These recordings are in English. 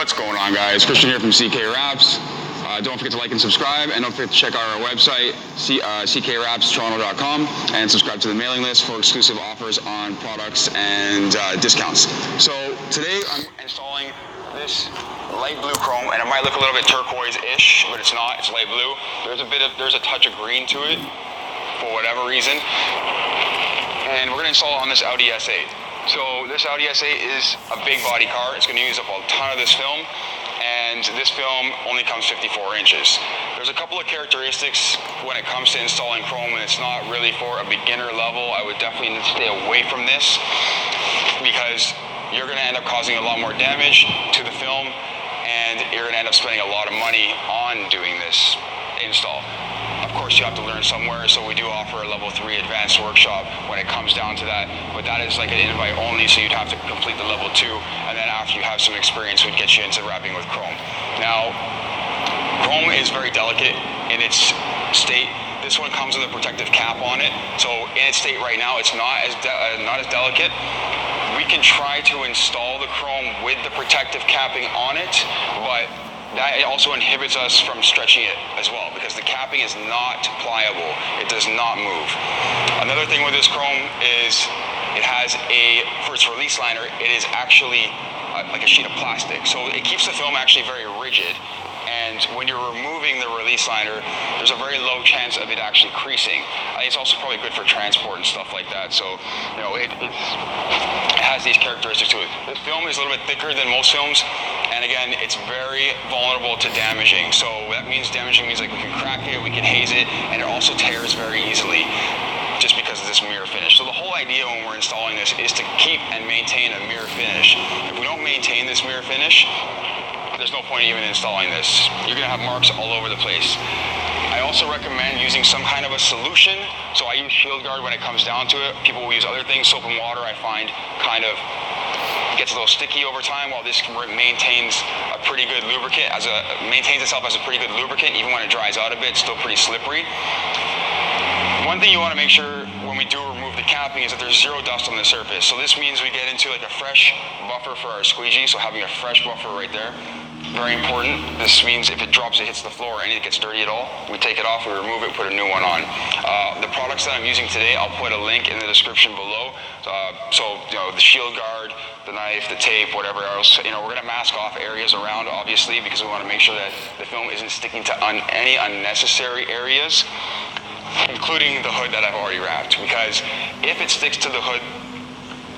What's going on, guys? Christian here from CK Wraps. Don't forget to like and subscribe, and don't forget to check out our website, ckwrapstoronto.com, and subscribe to the mailing list for exclusive offers on products and discounts. So today I'm installing this light blue chrome, and it might look a little bit turquoise-ish, but it's not. It's light blue. There's a touch of green to it for whatever reason, and we're going to install it on this Audi S8. So this Audi S8 is a big body car. It's going to use up a ton of this film, and this film only comes 54 inches. There's a couple of characteristics when it comes to installing chrome, and it's not really for a beginner level. I would definitely stay away from this because you're going to end up causing a lot more damage to the film, and you're going to end up spending a lot of money on doing this install. Of course, you have to learn somewhere, so we do offer a level 3 advanced workshop when it comes down to that, but that is like an invite only, so you'd have to complete the level 2, and then after you have some experience, we'd get you into wrapping with chrome. Now, chrome is very delicate in its state. This one comes with a protective cap on it, so in its state right now, it's not as delicate. We can try to install the chrome with the protective capping on it, but that also inhibits us from stretching it as well, because the capping is not pliable. It does not move. Another thing with this chrome is it has for its release liner, it is actually like a sheet of plastic. So it keeps the film actually very rigid. And when you're removing the release liner, there's a very low chance of it actually creasing. I think it's also probably good for transport and stuff like that. So, you know, it has these characteristics to it. This film is a little bit thicker than most films, and again, it's very vulnerable to damaging. So that means damaging means like we can crack it, we can haze it, and it also tears very easily just because of this mirror finish. So the whole idea when we're installing this is to keep and maintain a mirror finish. If we don't maintain this mirror finish, there's no point even installing this. You're gonna have marks all over the place. I also recommend using some kind of a solution. So I use Shield Guard when it comes down to it. People will use other things. Soap and water, I find, kind of gets a little sticky over time, while this maintains a pretty good lubricant, maintains itself as a pretty good lubricant. Even when it dries out a bit, it's still pretty slippery. One thing you want to make sure when we do remove the capping is that there's zero dust on the surface. So this means we get into like a fresh buffer for our squeegee, so having a fresh buffer right there, very important. This means if it drops, it hits the floor, and it gets dirty at all, we take it off, we remove it, put a new one on. The products that I'm using today, I'll put a link in the description below. So, you know, the Shield Guard, the knife, the tape, whatever else, you know, we're gonna mask off areas around, obviously, because we wanna make sure that the film isn't sticking to any unnecessary areas, including the hood that I've already wrapped, because if it sticks to the hood,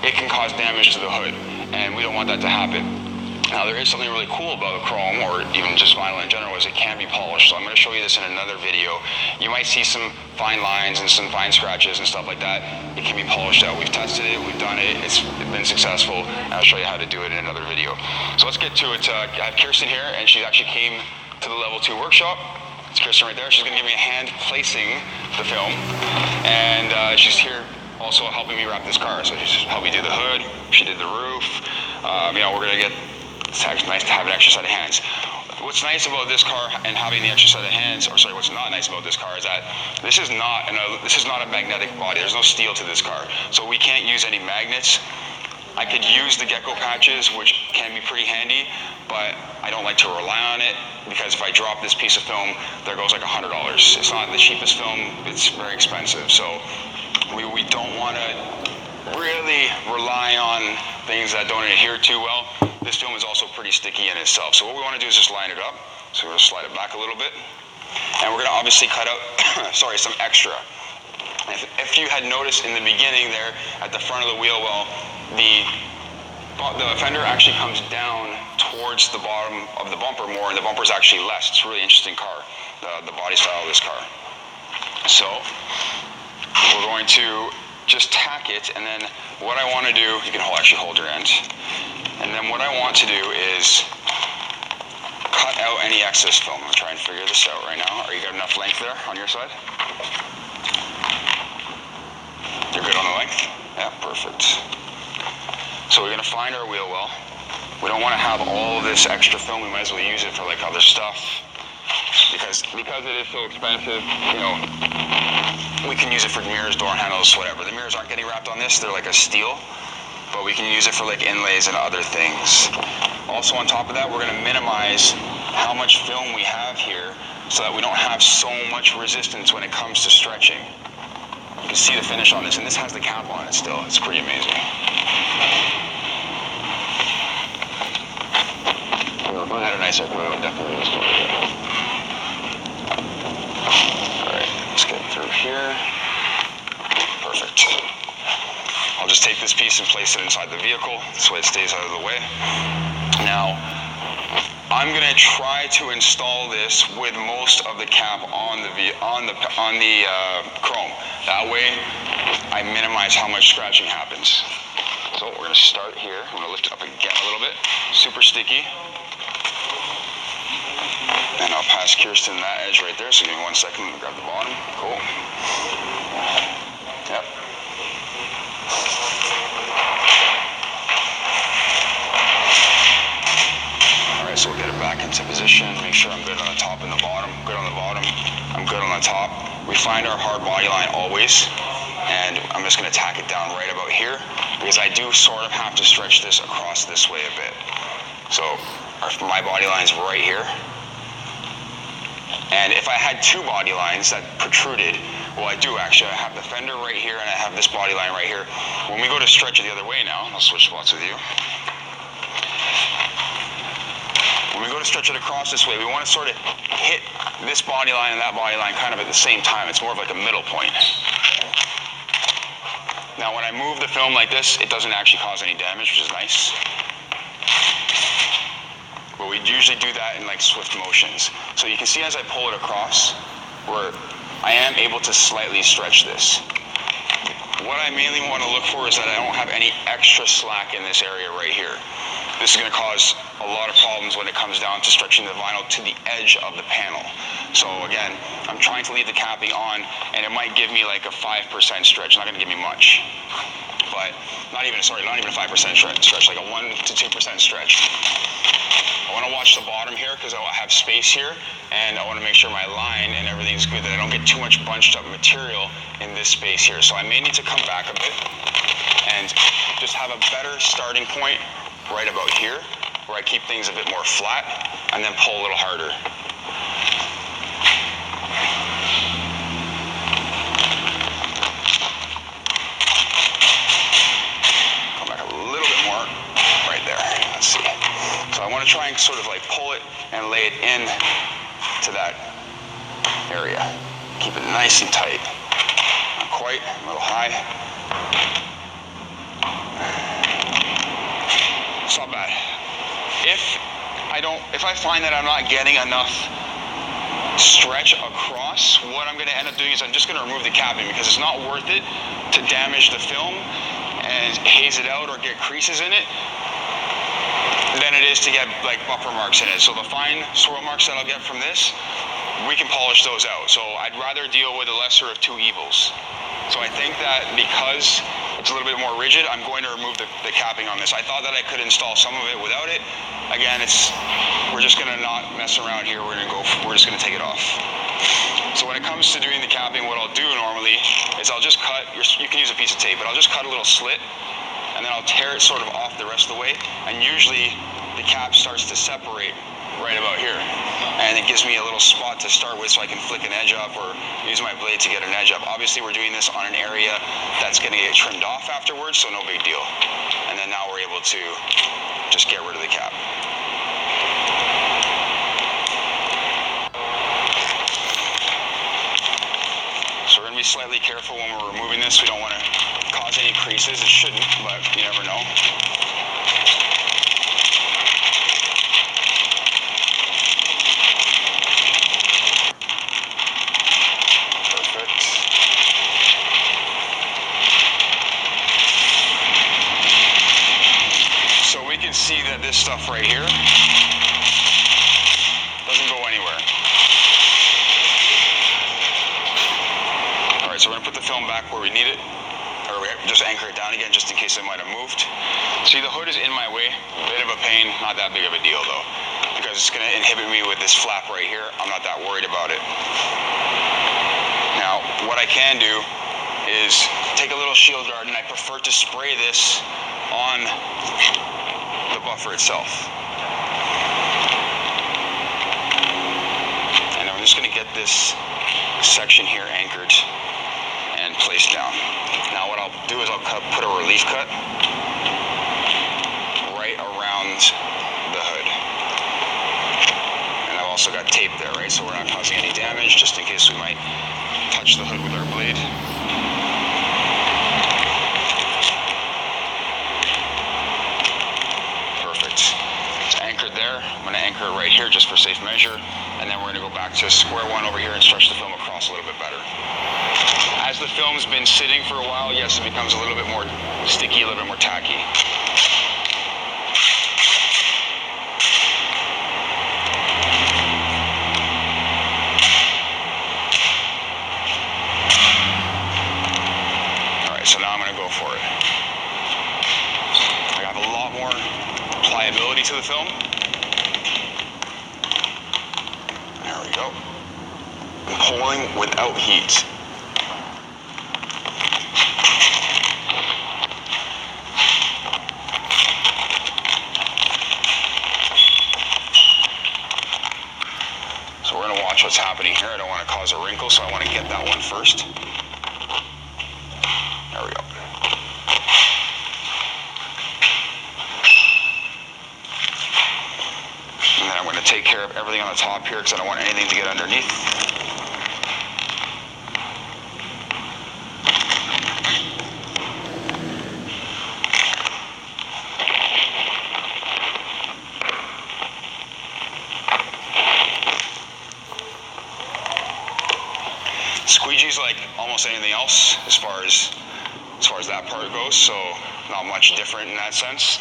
it can cause damage to the hood, and we don't want that to happen. Now, there is something really cool about chrome, or even just vinyl in general, is it can be polished. So I'm going to show you this in another video. You might see some fine lines and some fine scratches and stuff like that. It can be polished out. We've tested it, we've done it, it's been successful, and I'll show you how to do it in another video. So let's get to it. I have Kirsten here, and she actually came to the level 2 workshop. It's Kirsten right there. She's going to give me a hand placing the film, and she's here also helping me wrap this car. So she's helped me do the hood, she did the roof. You know, we're going to get, it's nice to have an extra set of hands. What's nice about this car and having the extra set of hands, or sorry, what's not nice about this car is that this is not a magnetic body. There's no steel to this car, so we can't use any magnets. I could use the gecko patches, which can be pretty handy, but I don't like to rely on it, because if I drop this piece of film, there goes like $100. It's not the cheapest film, it's very expensive. So we don't want to really rely on things that don't adhere too well. This film is also pretty sticky in itself. So what we want to do is just line it up. So we're going to slide it back a little bit. And we're going to obviously cut out, some extra. If you had noticed in the beginning there at the front of the wheel well, the fender actually comes down towards the bottom of the bumper more, and the bumper is actually less. It's a really interesting car, the body style of this car. So we're going to just tack it, and then what I want to do, you can actually hold your end, and then what I want to do is cut out any excess film. I'm going to try and figure this out right now. Are you got enough length there on your side? You're good on the length? Yeah, perfect. So we're going to find our wheel well. We don't want to have all this extra film. We might as well use it for like other stuff, because it is so expensive, you know, we can use it for mirrors, door handles, whatever. The mirrors aren't getting wrapped on this, they're like a steel, but we can use it for like inlays and other things. Also on top of that, we're gonna minimize how much film we have here so that we don't have so much resistance when it comes to stretching. You can see the finish on this, and this has the cap on it still. It's pretty amazing. If I had a nicer glue, I would definitely install it. Alright, let's get through here. Perfect. I'll just take this piece and place it inside the vehicle, this way it stays out of the way. Now, I'm going to try to install this with most of the cap on the chrome. That way, I minimize how much scratching happens. So we're going to start here. I'm going to lift it up again a little bit. Super sticky. And I'll pass Kirsten that edge right there. So give me 1 second to grab the bottom. Cool. Yep. Alright, so we'll get it back into position. Make sure I'm good on the top and the bottom. Good on the bottom. I'm good on the top. We find our hard body line always. And I'm just going to tack it down right about here, because I do sort of have to stretch this across this way a bit. So my body line is right here. And if I had two body lines that protruded, well, I do actually. I have the fender right here and I have this body line right here. When we go to stretch it the other way now, I'll switch spots with you. When we go to stretch it across this way, we want to sort of hit this body line and that body line kind of at the same time. It's more of like a middle point. Now, when I move the film like this, it doesn't actually cause any damage, which is nice. But we usually do that in like swift motions. So you can see as I pull it across, where I am able to slightly stretch this. What I mainly want to look for is that I don't have any extra slack in this area right here. This is going to cause a lot of problems when it comes down to stretching the vinyl to the edge of the panel. So again, I'm trying to leave the capping on, and it might give me like a 5% stretch, not going to give me much. But not even a 5% stretch, like a 1 to 2% stretch. I want to watch the bottom here because I have space here, and I want to make sure my line and everything's good, that I don't get too much bunched up material in this space here. So I may need to come back a bit and just have a better starting point right about here, where I keep things a bit more flat, and then pull a little harder. Come back a little bit more right there. Let's see. So I want to try and sort of like pull it and lay it in to that area. Keep it nice and tight. Not quite, a little high. It's not bad. If I find that I'm not getting enough stretch across, what I'm going to end up doing is I'm just going to remove the capping, because it's not worth it to damage the film and haze it out or get creases in it than it is to get like buffer marks in it. So the fine swirl marks that I'll get from this, we can polish those out. So I'd rather deal with the lesser of two evils. So I think that because it's a little bit more rigid, I'm going to remove the capping on this. I thought that I could install some of it without it. Again, we're just going to not mess around here. We're just going to take it off. So when it comes to doing the capping, what I'll do normally is I'll just cut, you can use a piece of tape, but I'll just cut a little slit, and then I'll tear it sort of off the rest of the way, and usually the cap starts to separate right about here, and it gives me a little spot to start with so I can flick an edge up or use my blade to get an edge up. Obviously we're doing this on an area that's going to get trimmed off afterwards, so no big deal. And then now we're able to just get rid of the cap. So we're going to be slightly careful when we're removing this. We don't want to cause any creases. It shouldn't, but you never know. See that this stuff right here doesn't go anywhere. Alright, so we're going to put the film back where we need it, or we just anchor it down again just in case it might have moved. See, the hood is in my way, a bit of a pain, not that big of a deal though, because it's going to inhibit me with this flap right here. I'm not that worried about it. Now, what I can do is take a little shield guard, and I prefer to spray this on the buffer itself. this section here anchored and placed down. Now what I'll do is I'll put a relief cut right around the hood. And I've also got tape there, right? So we're not causing any damage, just in case we might touch the hood with our blade. Perfect. It's anchored there. I'm going to anchor it right here just for safe measure. And then we're going to go back to square one over here and stretch the film across a little bit better. As the film's been sitting for a while, yes, it becomes a little bit more sticky, a little bit more tacky. Alright, so now I'm going to go for it. I have a lot more pliability to the film. There we go. I'm pulling without heat. Watch what's happening here. I don't want to cause a wrinkle, so I want to get that one first. There we go. And then I'm going to take care of everything on the top here because I don't want anything to get underneath. Squeegee's like almost anything else as far as that part goes, so not much different in that sense.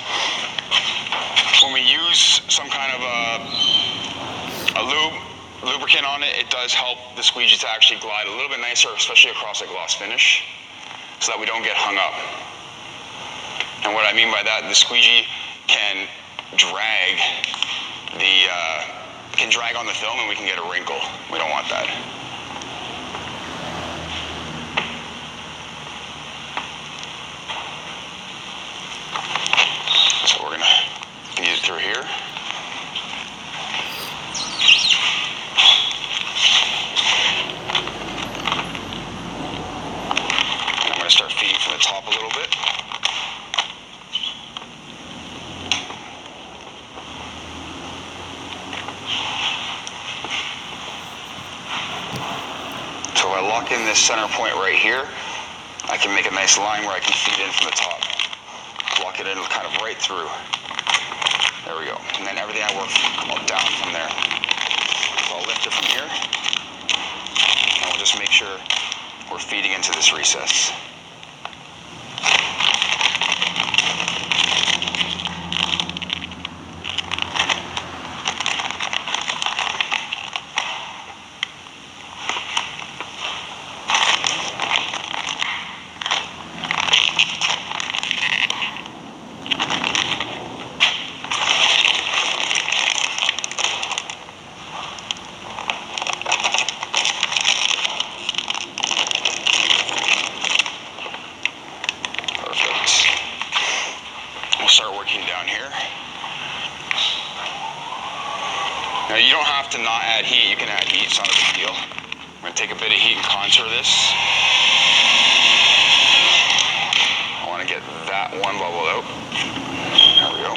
When we use some kind of a lubricant on it, it does help the squeegee to actually glide a little bit nicer, especially across a gloss finish, so that we don't get hung up. And what I mean by that, the squeegee can drag on the film and we can get a wrinkle. We don't want that. So we're gonna feed it through here. And I'm gonna start feeding from the top a little bit. So if I lock in this center point right here, I can make a nice line where I can feed in from the top. Lock it in kind of right through. There we go. And then everything I work down from there. So I'll lift it from here. And we'll just make sure we're feeding into this recess. Down here. Now you don't have to not add heat, you can add heat, it's not a big deal. I'm going to take a bit of heat and contour this. I want to get that one bubble out. There we go.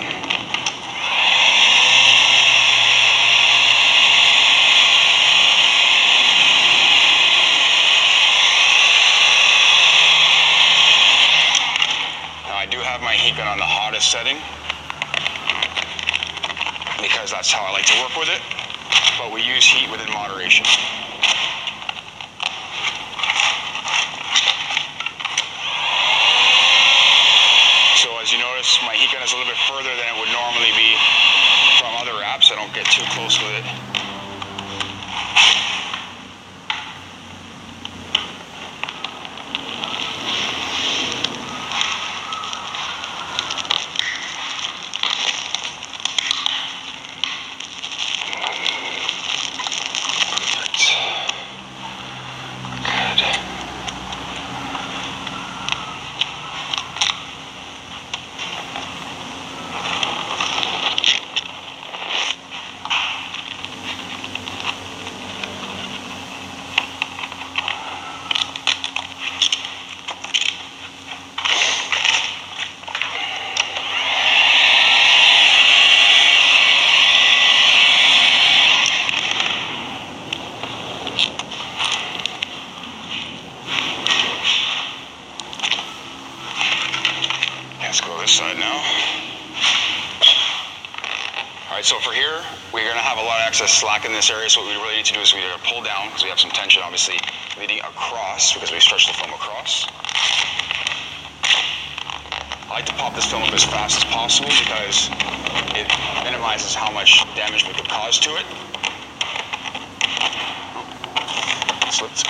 Now I do have my heat gun on the hottest setting, because that's how I like to work with it, but we use heat within moderation. So as you notice, my heat gun is a little bit further than it would normally be from other wraps. I don't get too close with it. Alright, so for here, we're going to have a lot of excess slack in this area, so what we really need to do is we need to pull down, because we have some tension obviously leading across, because we stretch the film across. I like to pop this film up as fast as possible because it minimizes how much damage we could cause to it. Slipped.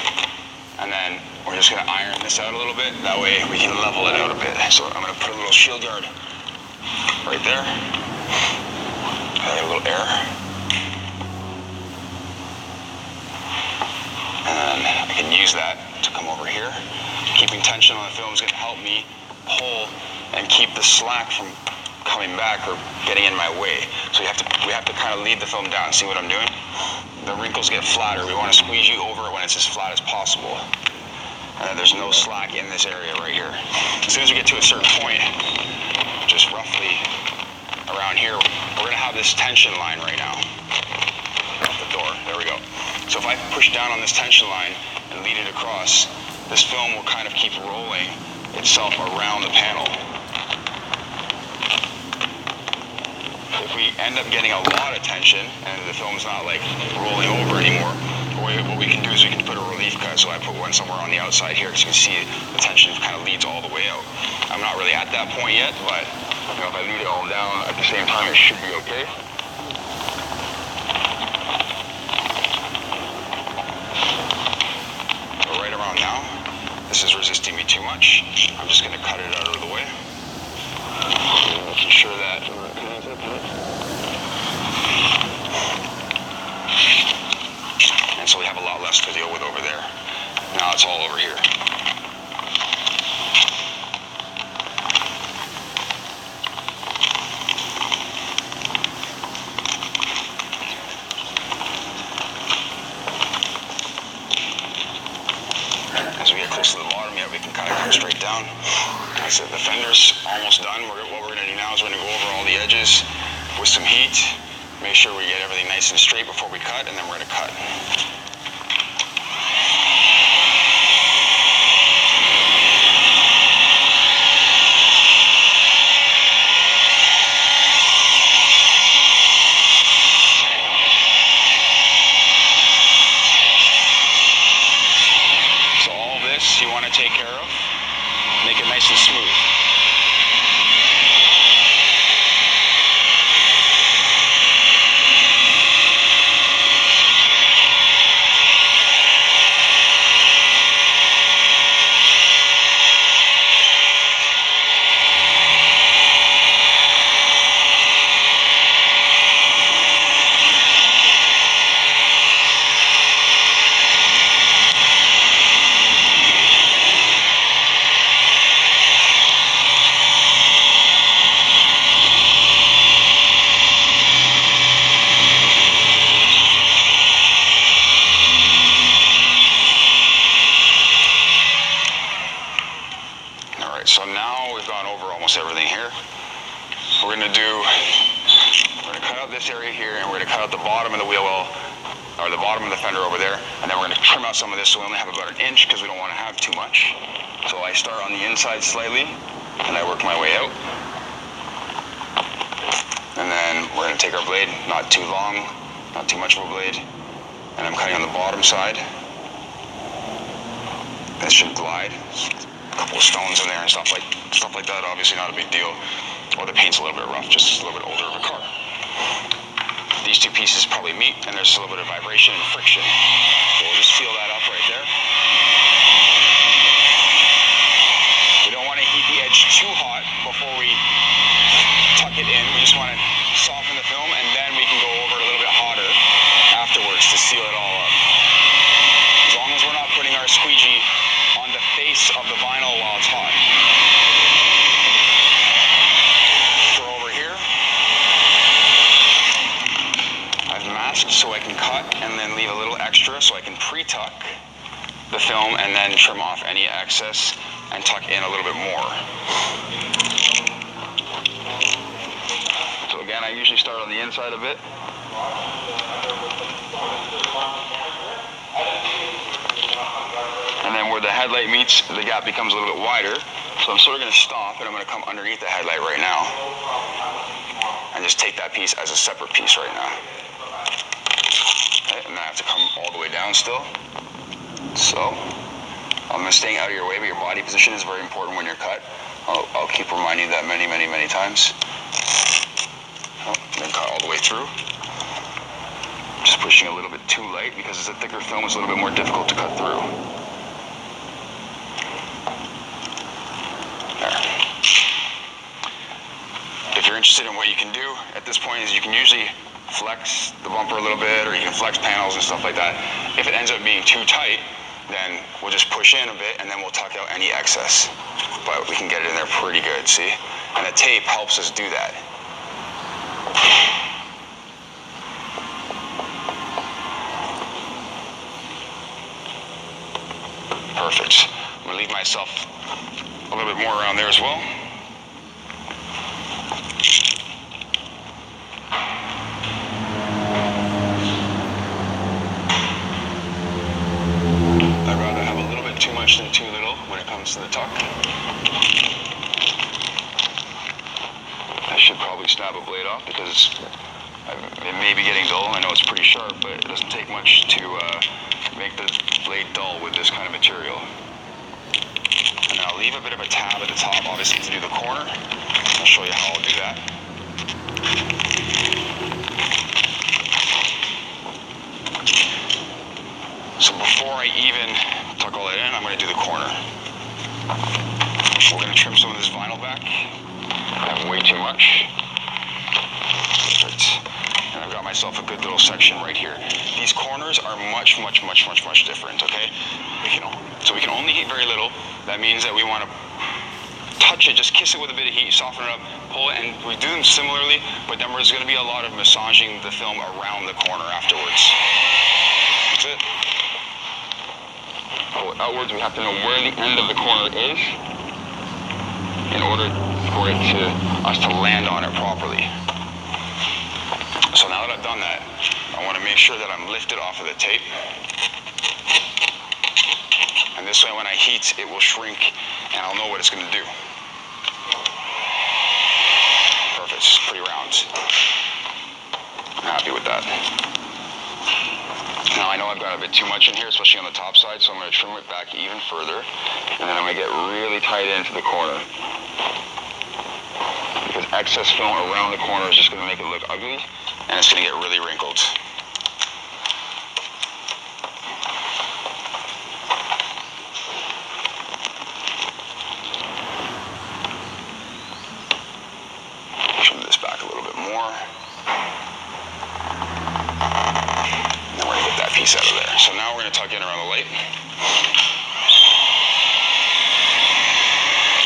And then we're just going to iron this out a little bit, that way we can level it out a bit. So I'm going to put a little shield guard right there. Get a little air. And I can use that to come over here. Keeping tension on the film is going to help me pull and keep the slack from coming back or getting in my way. So we have to kind of lead the film down. See what I'm doing? The wrinkles get flatter. We want to squeeze you over it when it's as flat as possible. And there's no slack in this area right here. As soon as we get to a certain point, just roughly around here, we're going to have this tension line right now. Off the door. There we go. So if I push down on this tension line and lead it across, this film will kind of keep rolling itself around the panel. If we end up getting a lot of tension and the film's not like rolling over anymore, what we can do is we can put a relief cut. So I put one somewhere on the outside here, because you can see the tension kind of leads all the way out. I'm not really at that point yet, but you know, if I lead it all down at the same time, it should be okay. But right around now, this is resisting me too much. I'm just going to cut it out of the way. Making sure that and so we have a lot less to deal with over there. Now it's all over here. As we get close to the bottom, yeah, we can kind of come straight down. Like I said, the fender's almost done. What we're going to do now is we're going to go over all the edges with some heat. Make sure we get everything nice and straight before we cut, and then we're going to cut. So all this you want to take care of. Make it nice and smooth. So now we've gone over almost everything here. We're going to cut out this area here, and we're going to cut out the bottom of the wheel well, or the bottom of the fender over there, and then we're going to trim out some of this so we only have about an inch, because we don't want to have too much. So I start on the inside slightly, and I work my way out. And then we're going to take our blade, not too long, not too much of a blade, and I'm cutting on the bottom side. This should glide. Couple of stones in there and stuff like that, obviously not a big deal. Or the paint's a little bit rough, just a little bit older of a car. These two pieces probably meet, and there's a little bit of vibration and friction. So we'll just feel that up right there. We don't want to heat the edge too hot before we tuck it in. We just want to soften the film, and then we can go over it a little bit hotter afterwards to seal it all up. As long as we're not putting our squeegee on the face of the vinyl while it's hot. For over here, I've masked so I can cut and then leave a little extra so I can pre-tuck the film and then trim off any excess and tuck in a little bit more. So again, I usually start on the inside a bit. And then where the headlight meets, the gap becomes a little bit wider. So I'm sort of going to stop, and I'm going to come underneath the headlight right now. just take that piece as a separate piece right now. Okay, and then I have to come all the way down still. So, I'm staying out of your way, but your body position is very important when you're cut. I'll keep reminding you that many, many, many times. Oh, then cut all the way through. Just pushing a little bit too light because it's a thicker film, it's a little bit more difficult to cut through. There. If you're interested in what you can do at this point is you can usually flex the bumper a little bit, or you can flex panels and stuff like that. If it ends up being too tight, then we'll just push in a bit and then we'll tuck out any excess. But we can get it in there pretty good, see? And the tape helps us do that. Perfect. I'm gonna leave myself a little bit more around there as well. I'd rather have a little bit too much than too little when it comes to the tuck. I should probably snap a blade off because it may be getting dull. I know it's pretty sharp, but it doesn't take much to make the blade dull with this kind of material. And then I'll leave a bit of a tab at the top, obviously, to do the corner. I'll show you how I'll do that. So before I even tuck all that in, I'm going to do the corner. We're going to trim some of this vinyl back. I have way too much. Perfect. And I've got myself a good little section right here. These corners are much different, okay? So we can only heat very little. That means that we want to touch it, just kiss it with a bit of heat, soften it up, pull it, and we do them similarly, but then there's going to be a lot of massaging the film around the corner afterwards. That's it. Pull it outwards. We have to know where the end of the corner is in order for us to land on it properly. So now that I've done that, I want to make sure that I'm lifted off of the tape. And this way when I heat, it will shrink and I'll know what it's going to do. Perfect, it's pretty round. I'm happy with that. Now I know I've got a bit too much in here, especially on the top side, so I'm going to trim it back even further. And then I'm going to get really tight into the corner. Because excess film around the corner is just going to make it look ugly, and it's going to get really wrinkled. Trim this back a little bit more. And then we're going to get that piece out of there. So now we're going to tuck in around the light.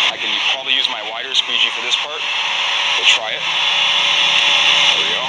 I can probably use my wider squeegee for this part. We'll try it. There we go.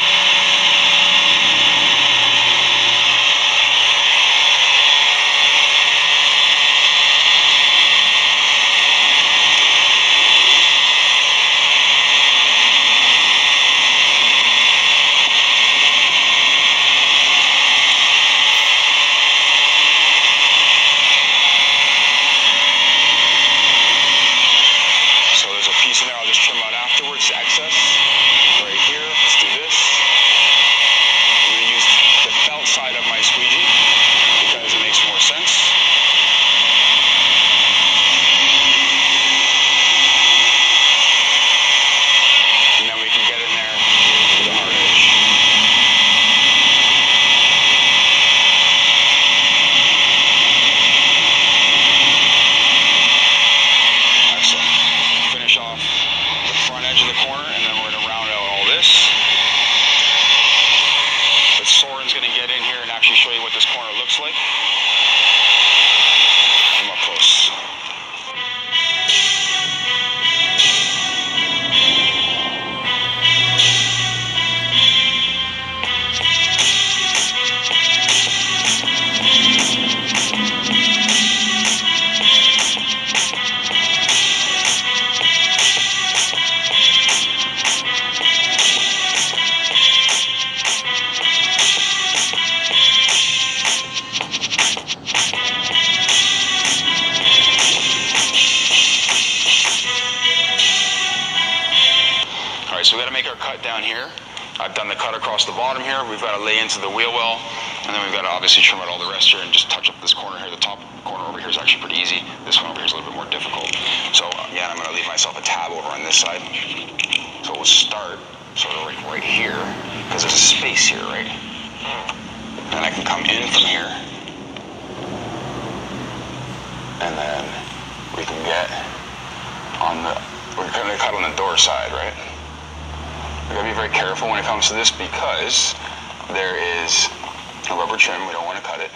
got to make our cut down here. I've done the cut across the bottom here. We've got to lay into the wheel well, and then we've got to obviously trim out all the rest here and just touch up this corner here. The top corner over here is actually pretty easy. This one over here is a little bit more difficult. So again, I'm going to leave myself a tab over on this side. So we'll start sort of right here, because there's a space here, right? And I can come in from here, and then we can get on the, we're going to cut on the door side, right? We gotta be very careful when it comes to this because there is a rubber trim. We don't want to cut it.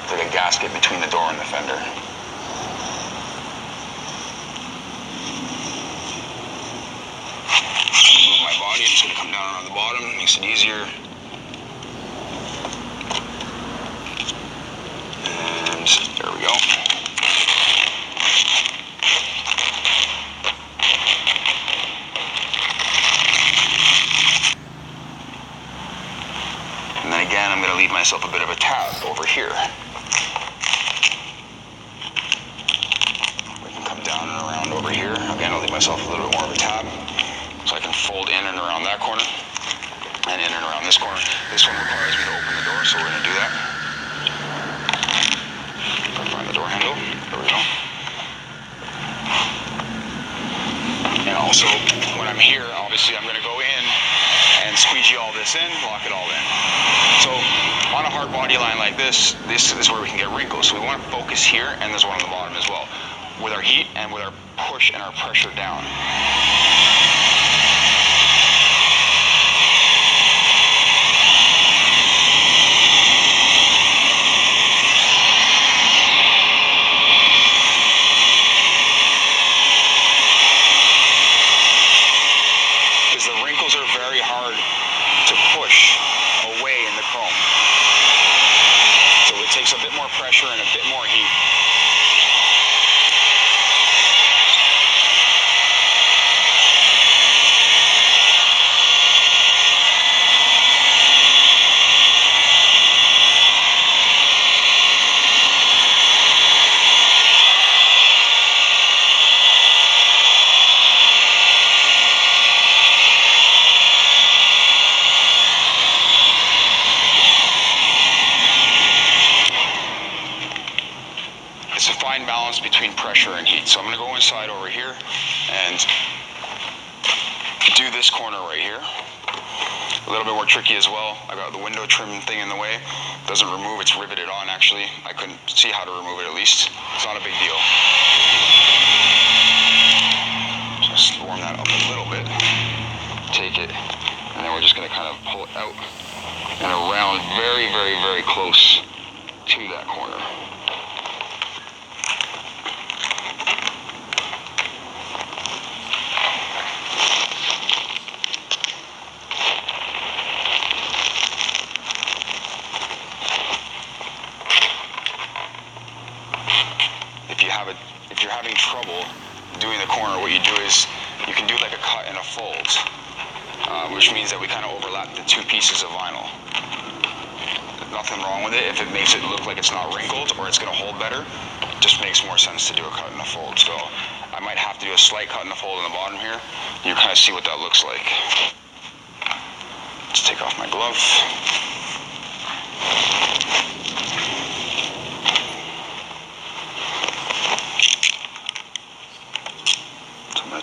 There's like a gasket between the door and the fender. Move my body. I'm just gonna come down around the bottom. Makes it easier. And there we go. And then again, I'm going to leave myself a bit of a tab over here. We can come down and around over here. Again, I'll leave myself a little bit more of a tab, so I can fold in and around that corner, and in and around this corner. This one requires me to open the door, so we're going to do that. If I find the door handle, there we go. And also, when I'm here, obviously I'm going to go in and squeegee all this in, lock it all in. So on a hard body line like this is where we can get wrinkles. So we want to focus here, and there's one on the bottom as well, with our heat and with our push and our pressure down. Because the wrinkles are very hard to push away in the chrome. So it takes a bit more pressure and a bit more heat. It's a fine balance between pressure and heat. So I'm going to go inside over here and do this corner right here. A little bit more tricky as well. I got the window trim thing in the way. Doesn't remove, it's riveted on actually. I couldn't see how to remove it at least. It's not a big deal. Just warm that up a little bit. Take it, and then we're just going to kind of pull it out and around very, very, very close to that corner. If you're having trouble doing the corner, what you do is you can do like a cut and a fold, which means that we kind of overlap the two pieces of vinyl. Nothing wrong with it if it makes it look like it's not wrinkled or it's going to hold better. It just makes more sense to do a cut and a fold. So I might have to do a slight cut and a fold on the bottom here. You kind of see what that looks like. Let's take off my glove.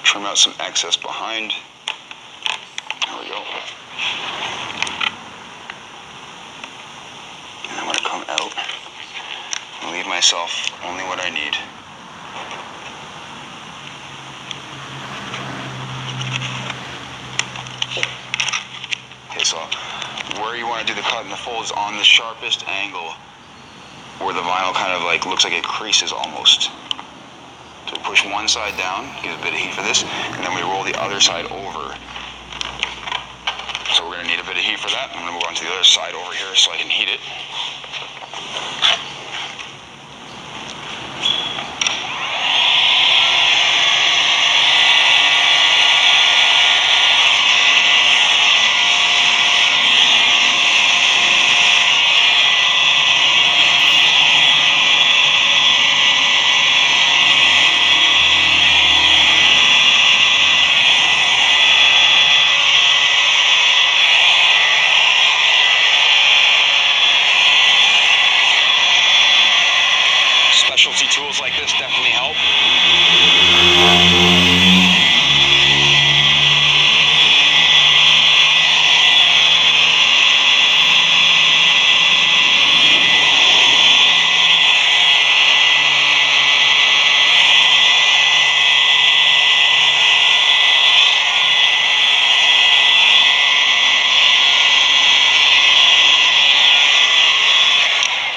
Trim out some excess behind. There we go. And I'm going to come out and leave myself only what I need. Okay, so where you want to do the cut and the fold is on the sharpest angle where the vinyl kind of like looks like it creases almost. So we push one side down, give a bit of heat for this, and then we roll the other side over. So we're going to need a bit of heat for that. I'm going to move on to the other side over here so I can heat it. specialty tools like this definitely help.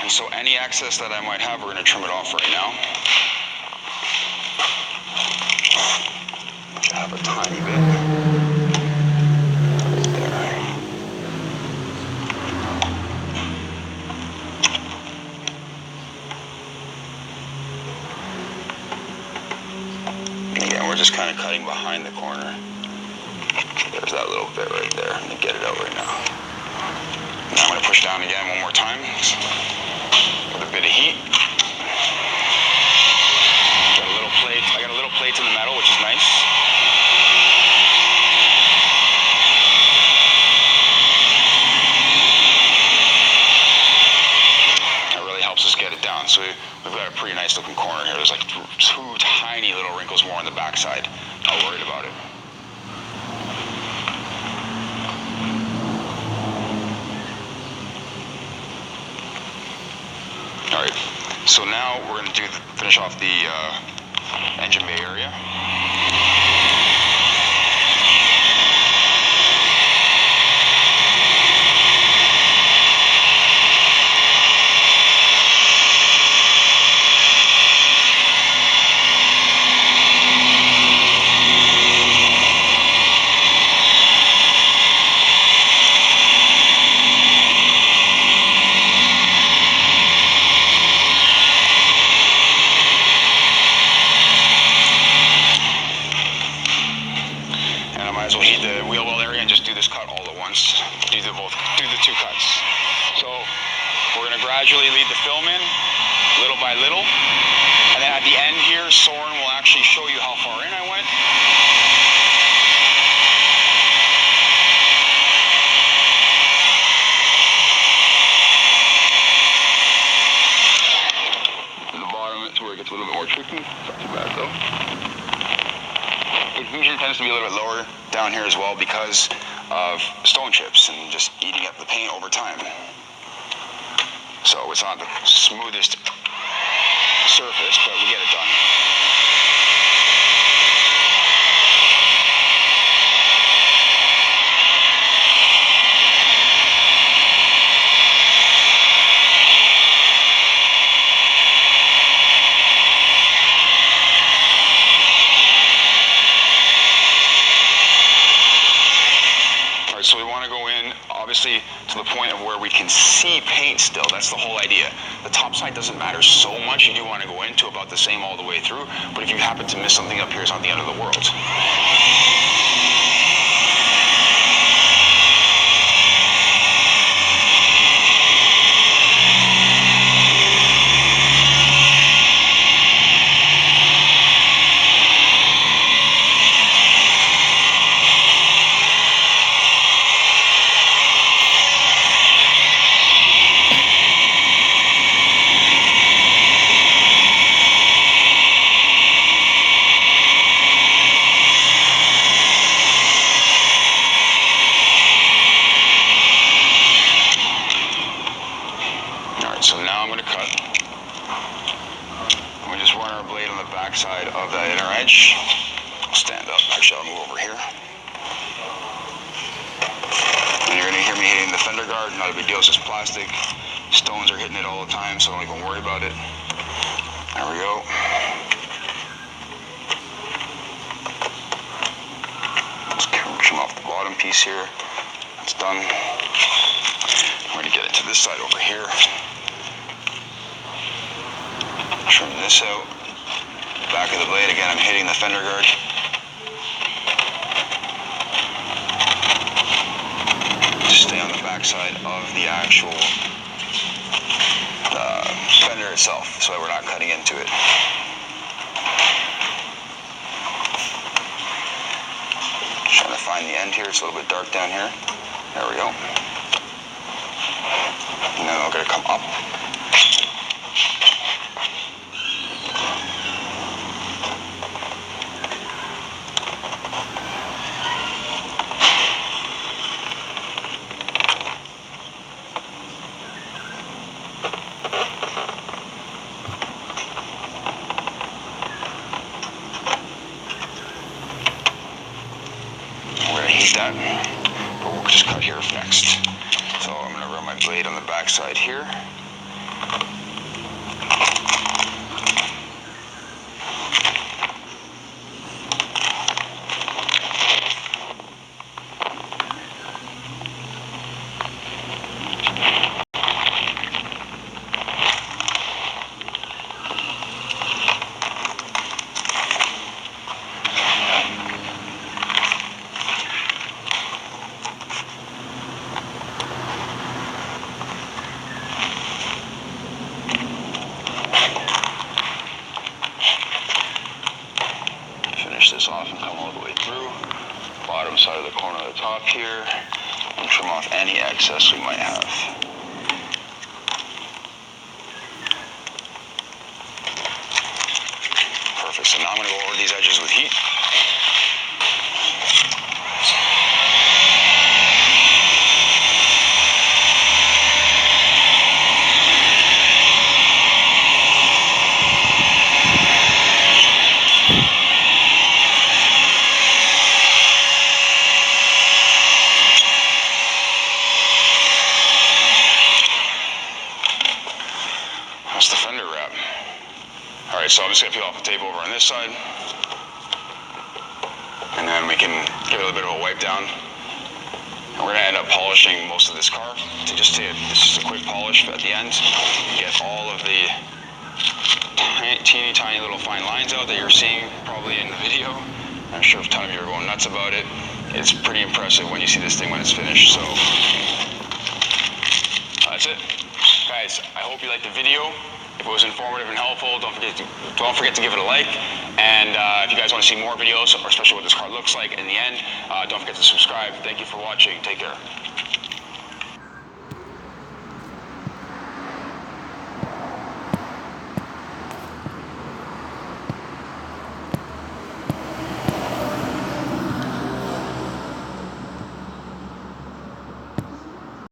And so any excess that I might have, we're going to trim it off right now. Which I have a tiny bit right there. Again, we're just kind of cutting behind the corner. There's that little bit right there. I'm going to get it out right now. Now I'm going to push down again one more time with a bit of heat. Got a little plate. I got a little plate in the metal, which is nice. That really helps us get it down. So we've got a pretty nice looking corner here. There's like two tiny little wrinkles more on the back side. Not worried about it. Alright, so now we're going to finish off the engine bay area. Might as well heat the wheel well area and just do this cut all at once. Do the two cuts. So we're going to gradually lead the film in, little by little, and then at the end here, Soren will actually show you how far in I went. At the bottom, it's where it gets a little bit more tricky. It's not too bad though. Adhesion tends to be a little bit lower down here as well because of stone chips and just eating up the paint over time. So it's not the smoothest surface, but we get it done. So we want to go in, obviously, to the point of where we can see paint still. That's the whole idea. The top side doesn't matter so much. You do want to go into about the same all the way through, but if you happen to miss something up here, it's not the end of the world. So now I'm going to cut. We just run our blade on the back side of that inner edge. Stand up. Actually, I'll move over here. And you're going to hear me hitting the fender guard. Not a big deal. It's just plastic. Stones are hitting it all the time, so don't even worry about it. There we go. Just trim off the bottom piece here. That's done. I'm going to get into this side over here. Trim this out. Back of the blade, again, I'm hitting the fender guard. Just stay on the back side of the actual fender itself, so that we're not cutting into it. Just trying to find the end here. It's a little bit dark down here. There we go. And then I'm going to come up. but we'll just cut here next. So I'm going to run my blade on the back side here. Finish this off and come all the way through. Bottom side of the corner of the top here, and trim off any excess we might have. Perfect, so now I'm going to go over these edges with heat. That's the fender wrap. Alright, so I'm just going to peel off the tape over on this side. And then we can give it a little bit of a wipe down. And we're going to end up polishing most of this car. This is a quick polish at the end. Get all of the teeny tiny little fine lines out that you're seeing probably in the video. I'm sure a ton of you are going nuts about it. It's pretty impressive when you see this thing when it's finished. So that's it. Guys, I hope you liked the video. If it was informative and helpful, don't forget to give it a like. And if you guys want to see more videos, or especially what this car looks like in the end, don't forget to subscribe. Thank you for watching. Take care.